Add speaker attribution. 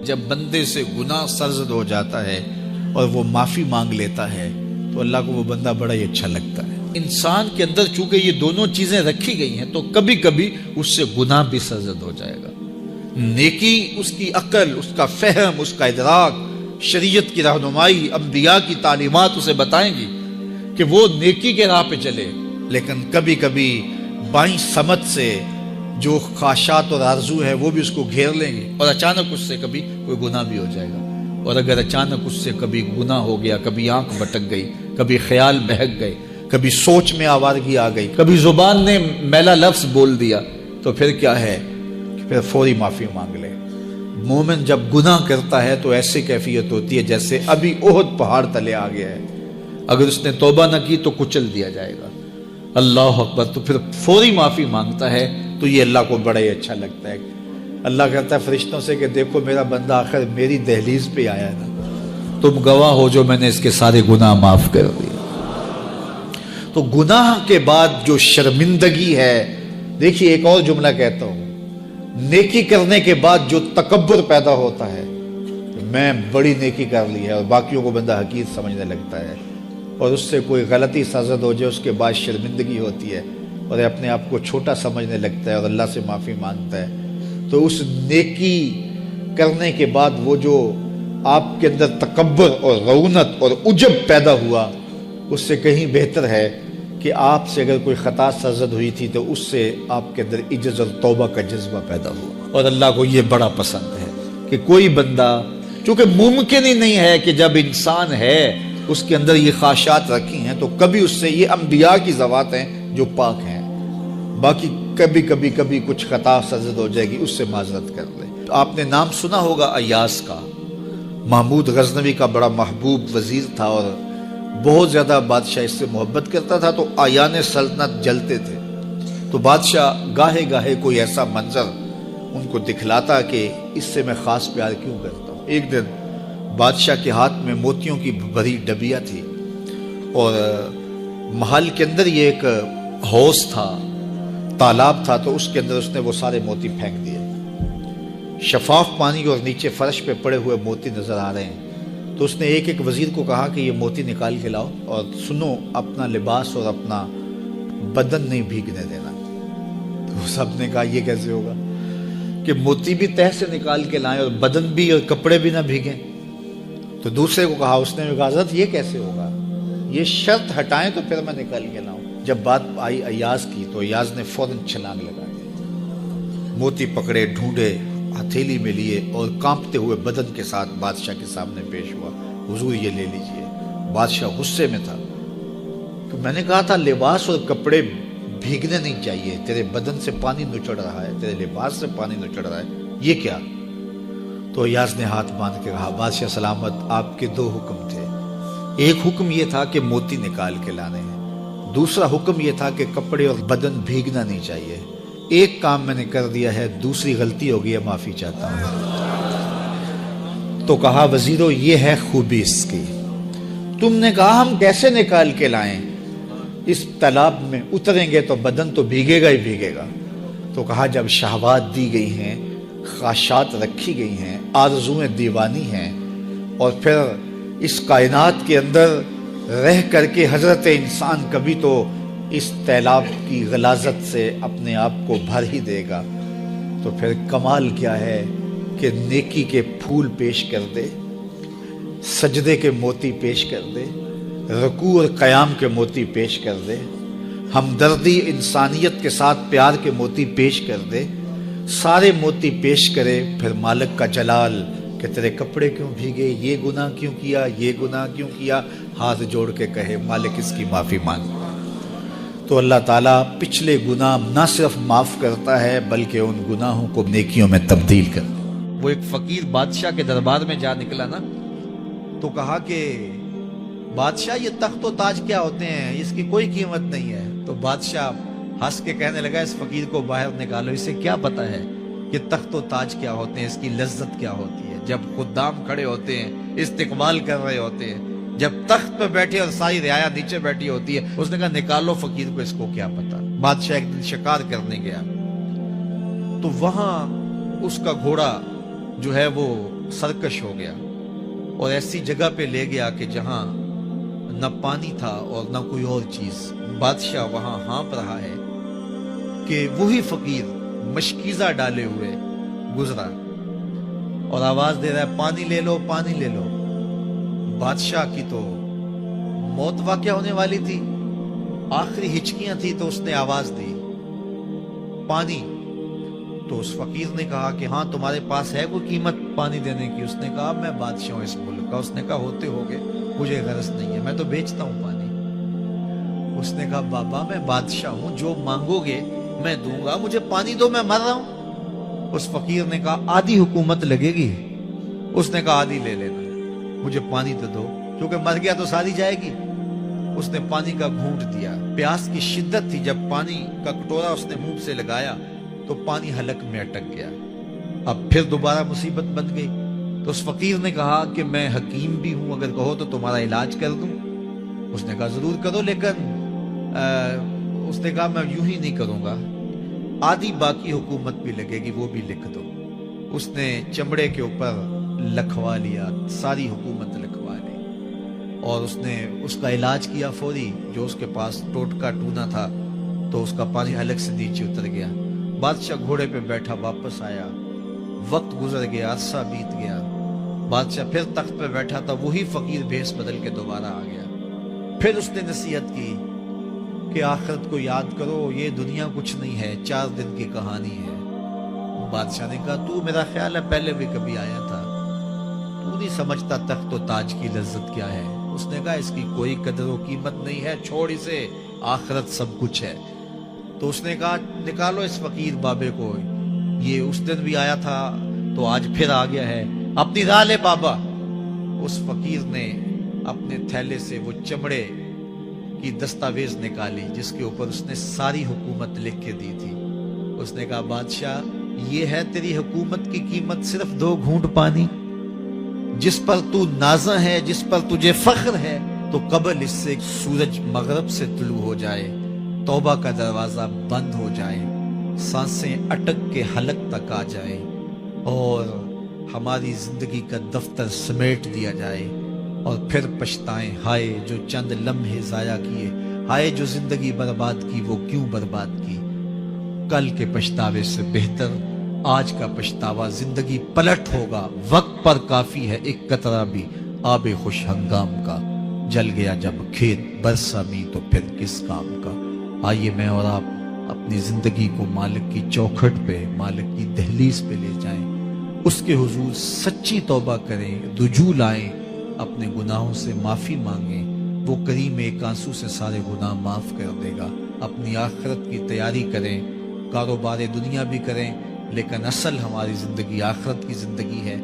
Speaker 1: جب بندے سے گناہ سرزد ہو جاتا ہے اور وہ معافی مانگ لیتا ہے تو اللہ کو وہ بندہ بڑا ہی اچھا لگتا ہے۔ انسان کے اندر چونکہ یہ دونوں چیزیں رکھی گئی ہیں تو کبھی کبھی اس سے گناہ بھی سرزد ہو جائے گا۔ نیکی اس کی عقل، اس کا فہم، اس کا ادراک، شریعت کی رہنمائی، انبیاء کی تعلیمات اسے بتائیں گی کہ وہ نیکی کے راہ پہ چلے، لیکن کبھی کبھی بائیں سمت سے جو خواہشات اور آرزو ہے وہ بھی اس کو گھیر لیں گے اور اچانک اس سے کبھی کوئی گناہ بھی ہو جائے گا۔ اور اگر اچانک اس سے کبھی گناہ ہو گیا، کبھی آنکھ بھٹک گئی، کبھی خیال بہک گئے، کبھی سوچ میں آوارگی آ گئی، کبھی زبان نے میلا لفظ بول دیا، تو پھر کیا ہے کہ پھر فوری معافی مانگ لے۔ مومن جب گناہ کرتا ہے تو ایسی کیفیت ہوتی ہے جیسے ابھی احد پہاڑ تلے آ گیا ہے، اگر اس نے توبہ نہ کی تو کچل دیا جائے گا۔ اللہ اکبر، تو پھر فوری معافی مانگتا ہے تو یہ اللہ کو بڑا ہی اچھا لگتا ہے۔ اللہ کہتا ہے فرشتوں سے کہ دیکھو میرا بندہ آخر میری دہلیز پہ آیا ہے نا، تم گواہ ہو جو میں نے اس کے سارے گناہ معاف کر دیے۔ تو گناہ کے بعد جو شرمندگی ہے، دیکھیے ایک اور جملہ کہتا ہوں، نیکی کرنے کے بعد جو تکبر پیدا ہوتا ہے، میں بڑی نیکی کر لی ہے، اور باقیوں کو بندہ حقیر سمجھنے لگتا ہے، اور اس سے کوئی غلطی سرزد ہو جائے اس کے بعد شرمندگی ہوتی ہے اور اپنے آپ کو چھوٹا سمجھنے لگتا ہے اور اللہ سے معافی مانگتا ہے، تو اس نیکی کرنے کے بعد وہ جو آپ کے اندر تکبر اور رعونت اور عجب پیدا ہوا، اس سے کہیں بہتر ہے کہ آپ سے اگر کوئی خطا سرزد ہوئی تھی تو اس سے آپ کے اندر عجز اور توبہ کا جذبہ پیدا ہوا۔ اور اللہ کو یہ بڑا پسند ہے کہ کوئی بندہ، چونکہ ممکن ہی نہیں ہے کہ جب انسان ہے اس کے اندر یہ خواہشات رکھی ہیں تو کبھی اس سے، یہ انبیاء کی ذوات ہیں جو پاک ہیں، باقی کبھی کچھ خطا سرزد ہو جائے گی، اس سے معذرت کر لے۔ آپ نے نام سنا ہوگا ایاز کا، محمود غزنوی کا بڑا محبوب وزیر تھا اور بہت زیادہ بادشاہ اس سے محبت کرتا تھا، تو آیان سلطنت جلتے تھے، تو بادشاہ گاہے گاہے کوئی ایسا منظر ان کو دکھلاتا کہ اس سے میں خاص پیار کیوں کرتا ہوں۔ ایک دن بادشاہ کے ہاتھ میں موتیوں کی بھری ڈبیا تھی اور محل کے اندر یہ ایک حوض تھا، تالاب تھا، تو اس کے اندر اس نے وہ سارے موتی پھینک دیے۔ شفاف پانی اور نیچے فرش پہ پڑے ہوئے موتی نظر آ رہے ہیں، تو اس نے ایک ایک وزیر کو کہا کہ یہ موتی نکال کے لاؤ، اور سنو اپنا لباس اور اپنا بدن نہیں بھیگنے دینا۔ تو سب نے کہا یہ کیسے ہوگا کہ موتی بھی تہ سے نکال کے لائیں اور بدن بھی اور کپڑے بھی نہ بھیگیں؟ تو دوسرے کو کہا، اس نے کہا حضرت یہ کیسے ہوگا، یہ شرط ہٹائیں تو پھر میں نکال کے لاؤں۔ جب بات آئی ایاز کی تو ایاز نے فوراً چھلانگ لگا دی، موتی پکڑے، ڈھونڈے، ہتھیلی میں لیے اور کانپتے ہوئے بدن کے ساتھ بادشاہ کے سامنے پیش ہوا، حضور یہ لے لیجئے۔ بادشاہ غصے میں تھا کہ میں نے کہا تھا لباس اور کپڑے بھیگنے نہیں چاہیے، تیرے بدن سے پانی نچڑ رہا ہے، تیرے لباس سے پانی نچڑ رہا ہے، یہ کیا؟ تو ایاز نے ہاتھ باندھ کے کہا بادشاہ سلامت، آپ کے دو حکم تھے، ایک حکم یہ تھا کہ موتی نکال کے لانے ہیں، دوسرا حکم یہ تھا کہ کپڑے اور بدن بھیگنا نہیں چاہیے۔ ایک کام میں نے کر دیا ہے، دوسری غلطی ہو گئی ہے، معافی چاہتا ہوں۔ تو کہا وزیرو یہ ہے خوبی اس کی، تم نے کہا ہم کیسے نکال کے لائیں، اس تالاب میں اتریں گے تو بدن تو بھیگے گا ہی بھیگے گا۔ تو کہا جب شہوات دی گئی ہیں، خواہشات رکھی گئی ہیں، آرزویں دیوانی ہیں، اور پھر اس کائنات کے اندر رہ کر کے حضرت انسان کبھی تو اس تالاب کی غلاظت سے اپنے آپ کو بھر ہی دے گا، تو پھر کمال کیا ہے کہ نیکی کے پھول پیش کر دے، سجدے کے موتی پیش کر دے، رکوع اور قیام کے موتی پیش کر دے، ہمدردی انسانیت کے ساتھ پیار کے موتی پیش کر دے، سارے موتی پیش کرے، پھر مالک کا جلال کہ تیرے کپڑے کیوں بھیگے، یہ گناہ کیوں کیا، یہ گناہ کیوں کیا، ہاتھ جوڑ کے کہے مالک اس کی معافی مانگ، تو اللہ تعالیٰ پچھلے گناہ نہ صرف معاف کرتا ہے بلکہ ان گناہوں کو نیکیوں میں تبدیل کرتا ہے۔ وہ ایک فقیر بادشاہ کے دربار میں جا نکلا نا، تو کہا کہ بادشاہ یہ تخت و تاج کیا ہوتے ہیں، اس کی کوئی قیمت نہیں ہے۔ تو بادشاہ ہنس کے کہنے لگا اس فقیر کو باہر نکالو، اسے کیا پتا ہے کہ تخت و تاج کیا ہوتے ہیں، اس کی لذت کیا ہوتی ہے۔ جب خدام کھڑے ہوتے ہیں، استقبال کر رہے ہوتے ہیں، جب تخت پہ بیٹھے اور ساری رعایا نیچے بیٹھی ہوتی ہے، اس نے کہا نکالو فقیر کو، اس کو کیا پتا۔ بادشاہ ایک دن شکار کرنے گیا تو وہاں اس کا گھوڑا جو ہے وہ سرکش ہو گیا اور ایسی جگہ پہ لے گیا کہ جہاں نہ پانی تھا اور نہ کوئی اور چیز. بادشاہ وہاں ہانپ رہا ہے کہ وہی فقیر مشکیزہ ڈالے ہوئے گزرا اور آواز دے رہا ہے پانی لے لو پانی لے لو. بادشاہ کی تو موت واقع ہونے والی تھی, آخری ہچکیاں تھی تو اس نے آواز دی پانی. تو اس فقیر نے کہا کہ ہاں تمہارے پاس ہے کوئی قیمت پانی دینے کی؟ اس نے کہا میں بادشاہ ہوں اس ملک کا. اس نے کہا ہوتے ہوگے, مجھے غرض نہیں ہے, میں تو بیچتا ہوں پانی. اس نے کہا بابا میں بادشاہ ہوں, جو مانگو گے میں دوں گا, مجھے پانی دو, میں مر رہا ہوں. اس فقیر نے کہا آدھی حکومت لگے گی. اس نے کہا آدھی لے لینا, مجھے پانی تو دو, کیونکہ مر گیا تو ساری جائے گی. اس نے پانی کا گھونٹ دیا, پیاس کی شدت تھی, جب پانی کا کٹورا اس نے منہ سے لگایا تو پانی حلق میں اٹک گیا. اب پھر دوبارہ مصیبت بن گئی. تو اس فقیر نے کہا کہ میں حکیم بھی ہوں, اگر کہو تو تمہارا علاج کر دوں. اس نے کہا ضرور کرو, لیکن اس نے کہا میں یوں ہی نہیں کروں گا, آدھی باقی حکومت بھی لگے گی, وہ بھی لکھ دو. اس نے چمڑے کے اوپر لکھوا لیا, ساری حکومت لکھوا لی, اور اس نے اس کا علاج کیا فوری. جو اس کے پاس ٹوٹکا ٹونا تھا تو اس کا پانی حلق سے نیچے اتر گیا. بادشاہ گھوڑے پہ بیٹھا واپس آیا, وقت گزر گیا, عرصہ بیت گیا. بادشاہ پھر تخت پہ بیٹھا تھا, وہی فقیر بھیس بدل کے دوبارہ آ گیا. پھر اس نے نصیحت کی کہ آخرت کو یاد کرو, یہ دنیا کچھ نہیں ہے, 4 دن کی کہانی ہے. بادشاہ نے کہا تو میرا خیال ہے پہلے بھی کبھی آیا تھا, تو نہیں سمجھتا تخت و تاج کی لذت کیا ہے. اس نے کہا اس کی کوئی قدر و قیمت نہیں ہے, چھوڑ اسے, آخرت سب کچھ ہے. تو اس نے کہا نکالو اس فقیر بابے کو, یہ اس دن بھی آیا تھا تو آج پھر آ گیا ہے, اپنی راہ لے بابا. اس فقیر نے اپنے تھیلے سے وہ چمڑے کی دستاویز نکالی جس کے اوپر اس نے ساری حکومت لکھ کے دی تھی. اس نے کہا بادشاہ یہ ہے تیری حکومت کی قیمت, صرف 2 گھونٹ پانی, جس پر تو نازاں ہے, جس پر تجھے فخر ہے, تو قبل اس سے سورج مغرب سے طلوع ہو جائے, توبہ کا دروازہ بند ہو جائے, سانسیں اٹک کے حلق تک آ جائے, اور ہماری زندگی کا دفتر سمیٹ دیا جائے, اور پھر پچھتائیں ہائے جو چند لمحے ضائع کیے, ہائے جو زندگی برباد کی وہ کیوں برباد کی. کل کے پچھتاوے سے بہتر آج کا پچھتاوا زندگی پلٹ ہوگا. وقت پر کافی ہے ایک قطرہ بھی آب خوش ہنگام کا, جل گیا جب کھیت برسا می تو پھر کس کام کا. آئیے میں اور آپ اپنی زندگی کو مالک کی چوکھٹ پہ, مالک کی دہلیز پہ لے جائیں, اس کے حضور سچی توبہ کریں, رجوع لائیں, اپنے گناہوں سے معافی مانگیں. وہ کریم ایک آنسو سے سارے گناہ معاف کر دے گا. اپنی آخرت کی تیاری کریں, کاروبار دنیا بھی کریں, لیکن اصل ہماری زندگی آخرت کی زندگی ہے.